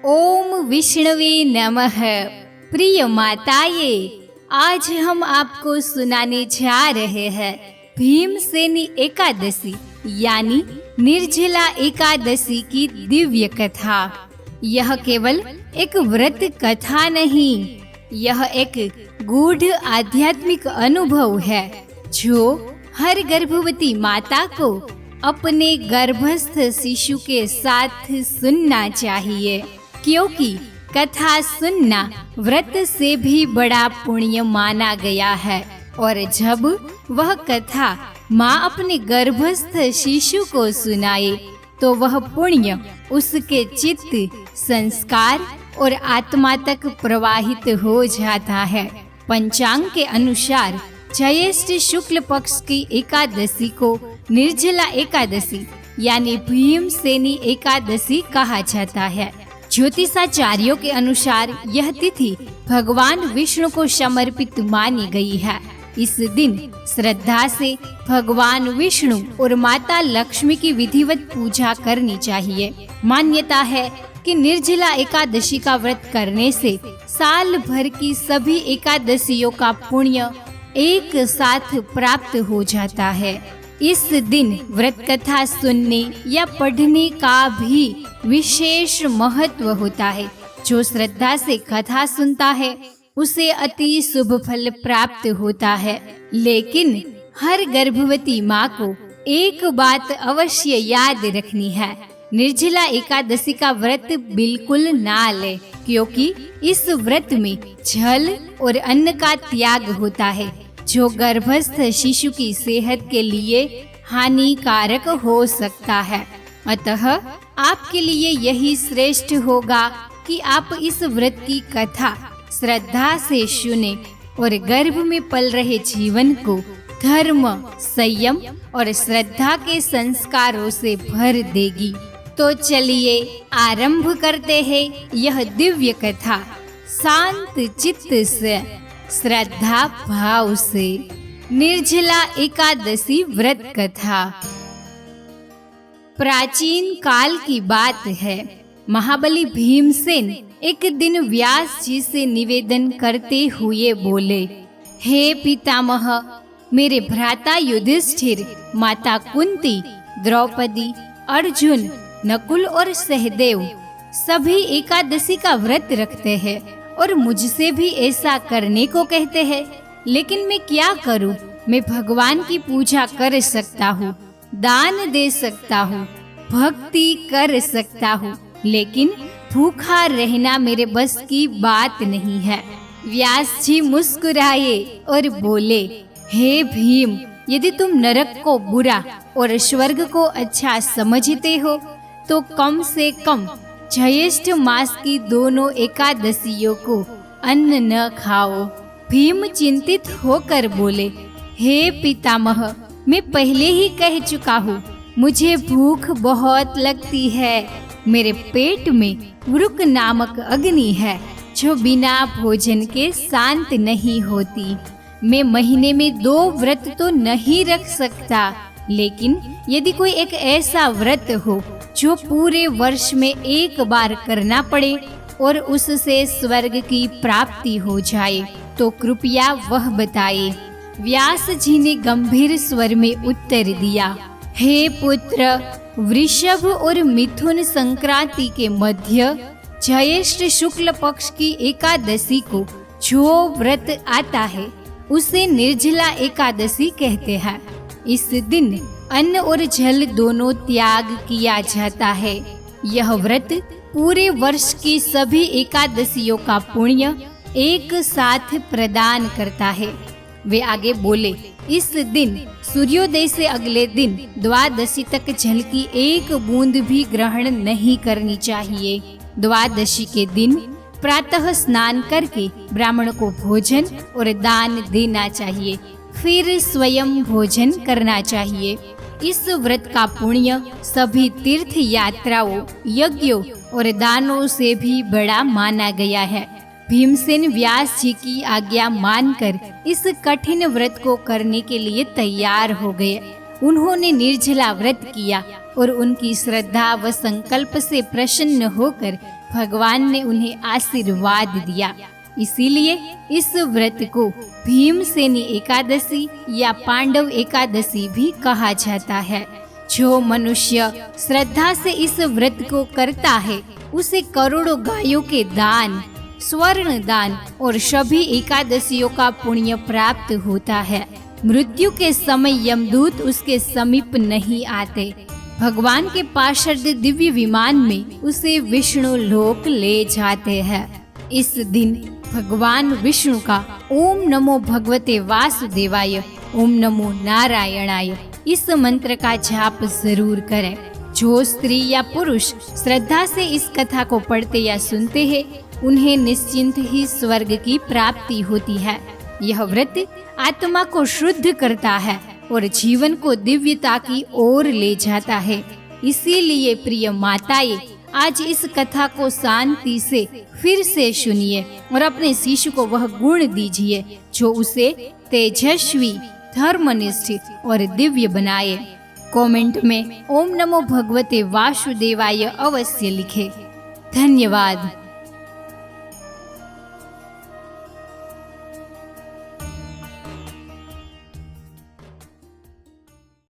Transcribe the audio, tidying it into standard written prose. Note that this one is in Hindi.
ओम विष्णवे नमः। प्रिय माताएं, आज हम आपको सुनाने जा रहे हैं भीमसेनी एकादशी यानी निर्जला एकादशी की दिव्य कथा। यह केवल एक व्रत कथा नहीं, यह एक गूढ़ आध्यात्मिक अनुभव है जो हर गर्भवती माता को अपने गर्भस्थ शिशु के साथ सुनना चाहिए, क्योंकि कथा सुनना व्रत से भी बड़ा पुण्य माना गया है। और जब वह कथा माँ अपने गर्भस्थ शिशु को सुनाए तो वह पुण्य उसके चित्त, संस्कार और आत्मा तक प्रवाहित हो जाता है। पंचांग के अनुसार ज्येष्ठ शुक्ल पक्ष की एकादशी को निर्जला एकादशी यानी भीमसेनी एकादशी कहा जाता है। ज्योतिषाचार्यों के अनुसार यह तिथि भगवान विष्णु को समर्पित मानी गई है। इस दिन श्रद्धा से भगवान विष्णु और माता लक्ष्मी की विधिवत पूजा करनी चाहिए। मान्यता है कि निर्जला एकादशी का व्रत करने से साल भर की सभी एकादशियों का पुण्य एक साथ प्राप्त हो जाता है। इस दिन व्रत कथा सुनने या पढ़ने का भी विशेष महत्व होता है। जो श्रद्धा से कथा सुनता है उसे अति शुभ फल प्राप्त होता है। लेकिन हर गर्भवती माँ को एक बात अवश्य याद रखनी है, निर्जला एकादशी का व्रत बिल्कुल ना ले, क्योंकि इस व्रत में जल और अन्न का त्याग होता है जो गर्भस्थ शिशु की सेहत के लिए हानिकारक हो सकता है। अतः आपके लिए यही श्रेष्ठ होगा कि आप इस व्रत की कथा श्रद्धा से सुने और गर्भ में पल रहे जीवन को धर्म, संयम और श्रद्धा के संस्कारों से भर देगी। तो चलिए आरंभ करते हैं यह दिव्य कथा शांत चित्त से, श्रद्धा भाव से। निर्जला एकादशी व्रत कथा प्राचीन काल की बात है। महाबली भीमसेन एक दिन व्यास जी से निवेदन करते हुए बोले, हे पितामह, मेरे भ्राता युधिष्ठिर, माता कुंती, द्रौपदी, अर्जुन, नकुल और सहदेव सभी एकादशी का व्रत रखते हैं और मुझसे भी ऐसा करने को कहते हैं। लेकिन मैं क्या करूं? मैं भगवान की पूजा कर सकता हूँ, दान दे सकता हूँ, भक्ति कर सकता हूँ, लेकिन भूखा रहना मेरे बस की बात नहीं है। व्यास जी मुस्कुराए और बोले, हे भीम, यदि तुम नरक को बुरा और स्वर्ग को अच्छा समझते हो तो कम से कम ज्येष्ठ मास की दोनों एकादशियों को अन्न न खाओ। भीम चिंतित होकर बोले, हे पितामह, मैं पहले ही कह चुका हूँ, मुझे भूख बहुत लगती है। मेरे पेट में वृक नामक अग्नि है जो बिना भोजन के शांत नहीं होती। मैं महीने में 2 व्रत तो नहीं रख सकता, लेकिन यदि कोई एक ऐसा व्रत हो जो पूरे वर्ष में एक बार करना पड़े और उससे स्वर्ग की प्राप्ति हो जाए तो कृपया वह बताए। व्यास जी ने गंभीर स्वर में उत्तर दिया, हे पुत्र, वृषभ और मिथुन संक्रांति के मध्य ज्येष्ठ शुक्ल पक्ष की एकादशी को जो व्रत आता है उसे निर्जला एकादशी कहते हैं। इस दिन अन्न और जल दोनों त्याग किया जाता है। यह व्रत पूरे वर्ष की सभी एकादशियों का पुण्य एक साथ प्रदान करता है। वे आगे बोले, इस दिन सूर्योदय से अगले दिन द्वादशी तक जल की एक बूंद भी ग्रहण नहीं करनी चाहिए। द्वादशी के दिन प्रातः स्नान करके ब्राह्मण को भोजन और दान देना चाहिए, फिर स्वयं भोजन करना चाहिए। इस व्रत का पुण्य सभी तीर्थ यात्राओं, यज्ञों और दानों से भी बड़ा माना गया है। भीमसेन व्यास जी की आज्ञा मानकर इस कठिन व्रत को करने के लिए तैयार हो गए। उन्होंने निर्जला व्रत किया और उनकी श्रद्धा व संकल्प से प्रसन्न होकर भगवान ने उन्हें आशीर्वाद दिया। इसीलिए इस व्रत को भीमसेनी एकादशी या पांडव एकादशी भी कहा जाता है। जो मनुष्य श्रद्धा से इस व्रत को करता है उसे करोड़ों गायों के दान, स्वर्ण दान और सभी एकादशियों का पुण्य प्राप्त होता है। मृत्यु के समय यमदूत उसके समीप नहीं आते। भगवान के पार्षद दिव्य विमान में उसे विष्णु लोक ले जाते हैं। इस दिन भगवान विष्णु का ओम नमो भगवते वासुदेवाय, ओम नमो नारायणाय इस मंत्र का जाप जरूर करें। जो स्त्री या पुरुष श्रद्धा से इस कथा को पढ़ते या सुनते हैं उन्हें निश्चिंत ही स्वर्ग की प्राप्ति होती है। यह व्रत आत्मा को शुद्ध करता है और जीवन को दिव्यता की ओर ले जाता है। इसीलिए प्रिय माताएं, आज इस कथा को शांति से फिर से सुनिए और अपने शिशु को वह गुण दीजिए जो उसे तेजस्वी, धर्मनिष्ठ और दिव्य बनाए। कमेंट में ओम नमो भगवते वासुदेवाय अवश्य लिखें। धन्यवाद।